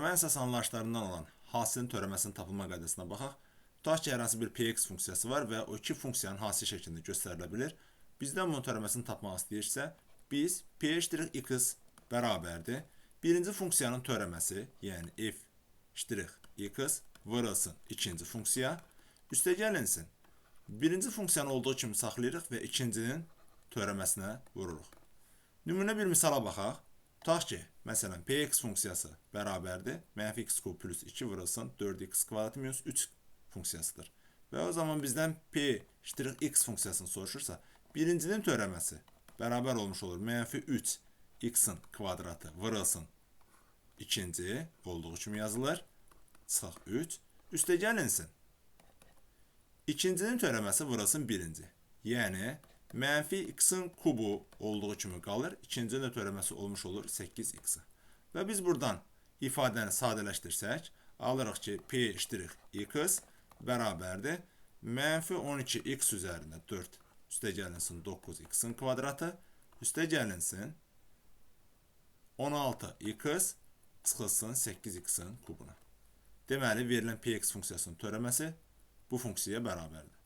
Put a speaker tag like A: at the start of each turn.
A: Törəmə əsas anlayışlarından olan hasilin törəməsinin tapılma qaydasına baxaq. Tutaq ki, hər hansı bir px funksiyası var və o iki funksiyanın hasil şəklində göstərilə bilir. Bizdən bunun törəməsini tapmaq istəyirsə, biz p(x) bərabərdir. Birinci funksiyanın törəməsi, yəni f(x) vurulsun ikinci funksiya, üstəgəlinsin. Birinci funksiyanı olduğu kimi saxlayırıq və ikincinin törəməsinə vururuq. Nümunə bir misala baxaq. Tutaq ki, məsələn, px funksiyası bərabərdir. -x kub plus 2 vurulsun 4x kvadrat minus 3 funksiyasıdır. Və o zaman bizdən p(x) funksiyasını soruşursa, birincinin törəməsi bərabər olmuş olur. -3 x-in kvadratı vurulsun ikinci olduğu kimi yazılır. Çıxaq 3. Üstəgəlinsin. İkincinin törəməsi vurulsun birinci. Yəni, -x-in kubu olduğu kimi qalır. İkincinin törəməsi olmuş olur 8x. Və biz buradan ifadəni sadələşdirsək, alırıq ki, p(x) bərabərdir. -12x üzərində 4 üstəgəlinsin 9x-in kvadratı. Üstəgəlinsin 16x çıxılsın 8x-in kubuna. Deməli, verilən px funksiyasının törəməsi bu funksiyaya bərabərdir.